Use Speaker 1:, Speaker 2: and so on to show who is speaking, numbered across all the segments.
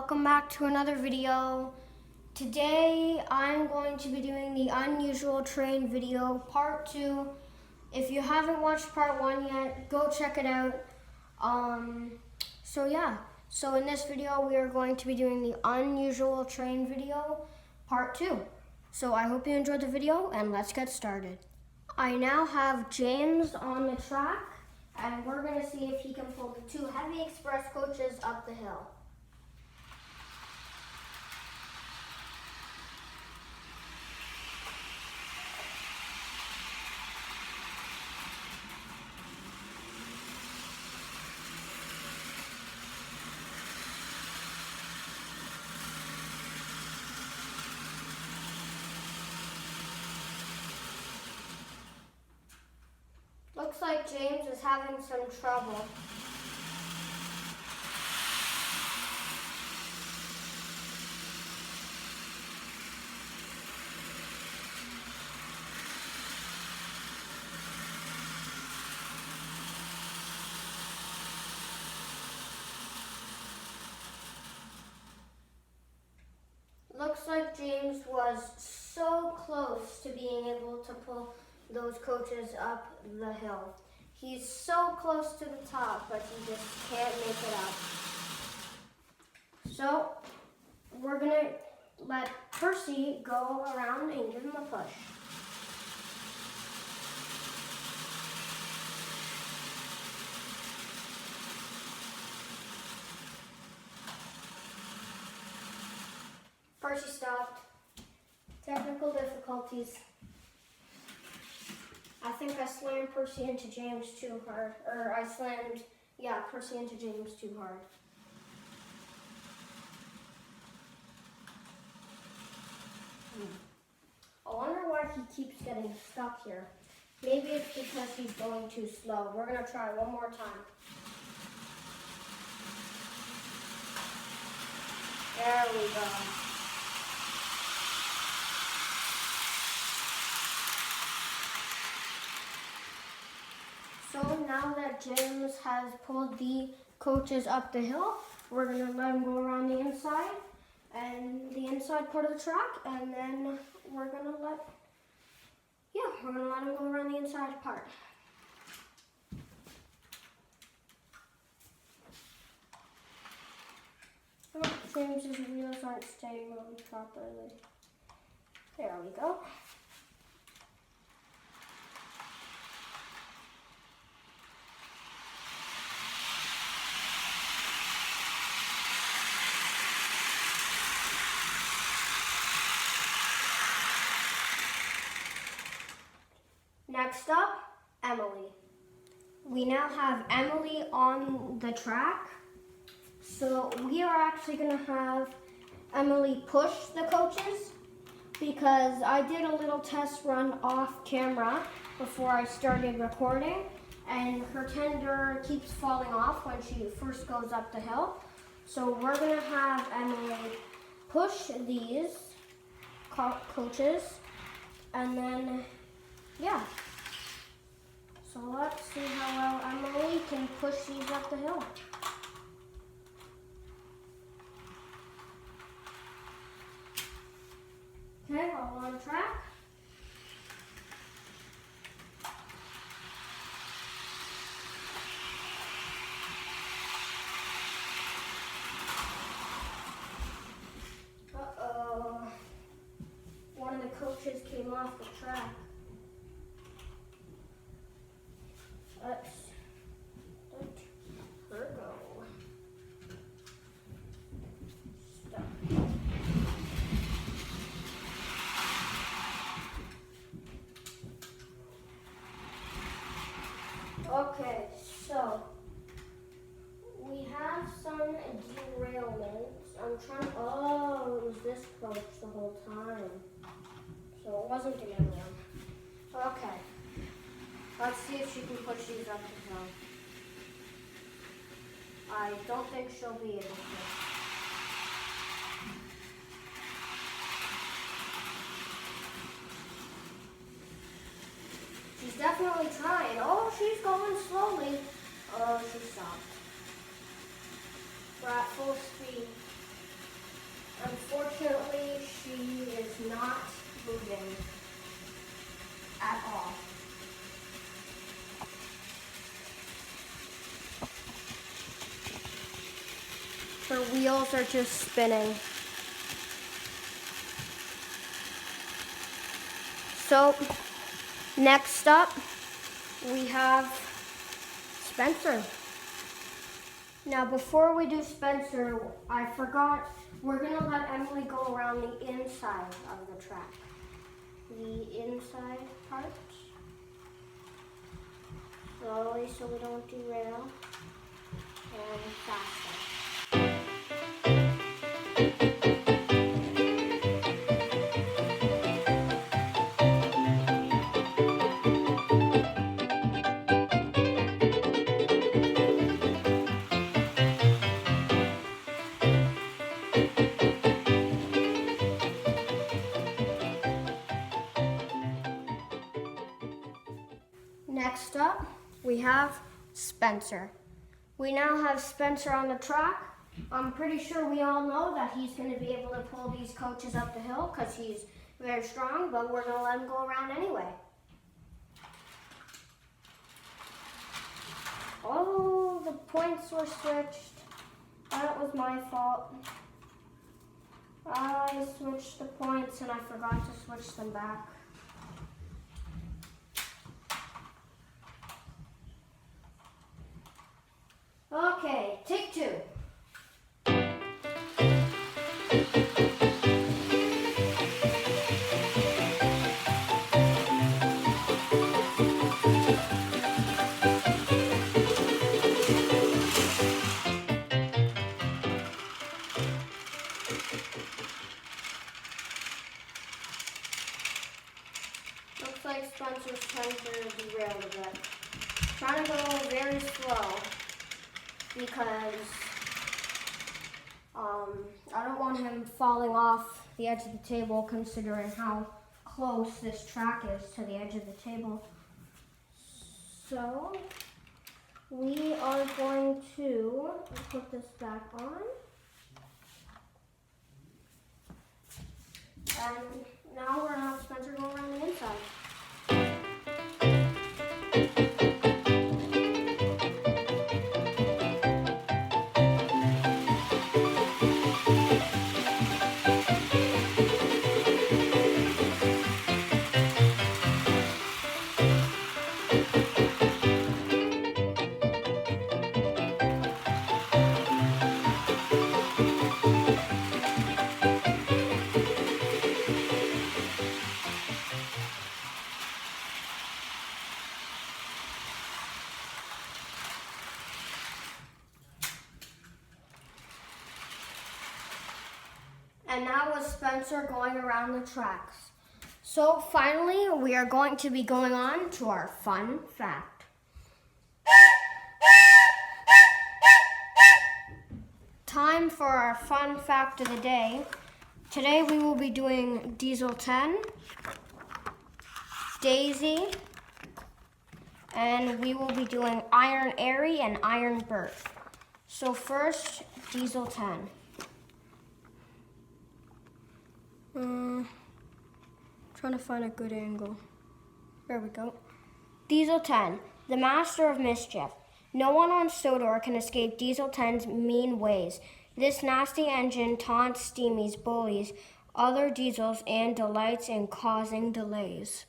Speaker 1: welcome back to another video. Today I'm going to be doing the unusual train video part 2. If you haven't watched part 1 yet, go check it out. So in this video we are going to be doing the unusual train video part 2. So I hope you enjoyed the video and let's get started. I now have James on the track and we're going to see if he can pull the 2 heavy express coaches up the hill. Looks like James is having some trouble. Looks like James was so close to being able to pull those coaches up the hill. He's so close to the top, but he just can't make it up. So we're gonna let Percy go around and give him a push. Percy stopped. Technical difficulties. I think I slammed Percy into James too hard. Or I slammed, Percy into James too hard. I wonder why he keeps getting stuck here. Maybe it's because he's going too slow. We're going to try one more time. There we go. So now that James has pulled the coaches up the hill, we're going to let him go around the inside and the inside part of the track, and then we're going to let him go around the inside part. Oh, James's wheels aren't staying on properly. There we go. Next up, Emily. We now have Emily on the track. So we are actually going to have Emily push the coaches because I did a little test run off camera before I started recording, and her tender keeps falling off when she first goes up the hill. So we're going to have Emily push these coaches, and then so let's see how well Emily can push these up the hill. Okay, all on track. Uh-oh. One of the coaches came off the track. Let's let her go. Stop. Okay, so we have some derailments. It was this coach the whole time. So it wasn't the other one. Okay. Let's see if she can push these up the hill. I don't think she'll be able to. She's definitely trying. Oh, she's going slowly. Oh, she stopped. We're at full speed. Unfortunately, she is not moving at all. Her wheels are just spinning. So, next up, we have Spencer. Now, before we do Spencer, I forgot, we're gonna let Emily go around the inside of the track. The inside part. Slowly so we don't derail. And faster. Next up, we have Spencer. We now have Spencer on the track. I'm pretty sure we all know that he's going to be able to pull these coaches up the hill because he's very strong, but we're going to let him go around anyway. Oh, the points were switched. That was my fault. I switched the points and I forgot to switch them back. Okay, take two. Looks like Spencer's trying to derail a bit. Trying to go very slow because I don't want him falling off the edge of the table considering how close this track is to the edge of the table. So we are going to put this back on. And now we're going to have Spencer go around the inside. And that was Spencer going around the tracks. So finally, we are going to be going on to our fun fact. Time for our fun fact of the day. Today we will be doing Diesel 10, Daisy, and we will be doing Iron Airy and Iron Bert. So first, Diesel 10. Trying to find a good angle. There we go. Diesel 10, the master of mischief. No one on Sodor can escape Diesel 10's mean ways. This nasty engine taunts, steamies, bullies other diesels, and delights in causing delays.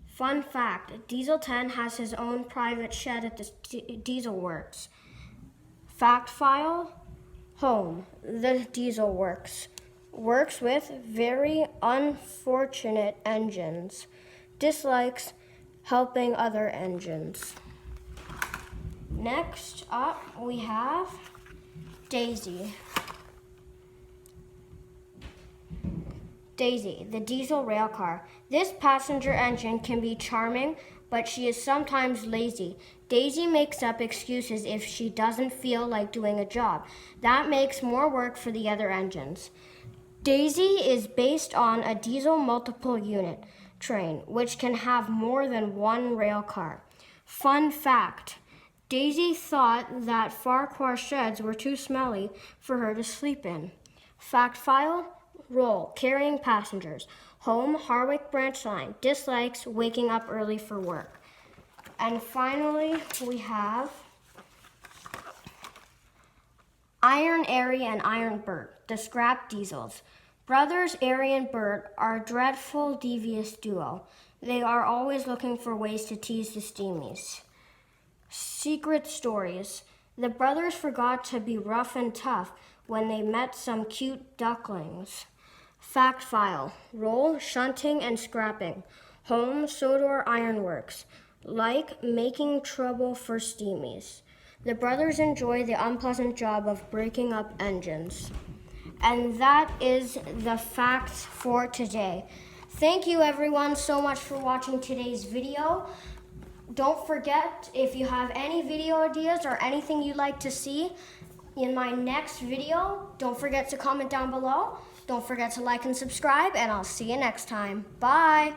Speaker 1: Fun fact, Diesel 10 has his own private shed at the Diesel Works. Fact file, home, the Diesel Works. Works with very unfortunate engines. Dislikes helping other engines. Next up, we have Daisy. Daisy, the diesel rail car. This passenger engine can be charming, but she is sometimes lazy. Daisy makes up excuses if she doesn't feel like doing a job. That makes more work for the other engines. Daisy is based on a diesel multiple unit train, which can have more than one rail car. Fun fact, Daisy thought that Farquhar sheds were too smelly for her to sleep in. Fact file, roll, carrying passengers. Home, Harwick branch line, dislikes waking up early for work. And finally, we have Iron Airy and Iron Bert, the scrap diesels. Brothers Airy and Bert are a dreadful, devious duo. They are always looking for ways to tease the Steamies. Secret stories. The brothers forgot to be rough and tough when they met some cute ducklings. Fact file. Roll, shunting, and scrapping. Home, Sodor Ironworks. Like making trouble for Steamies. The brothers enjoy the unpleasant job of breaking up engines. And that is the facts for today. Thank you everyone so much for watching today's video. Don't forget, if you have any video ideas or anything you'd like to see in my next video, don't forget to comment down below. Don't forget to like and subscribe, and I'll see you next time. Bye.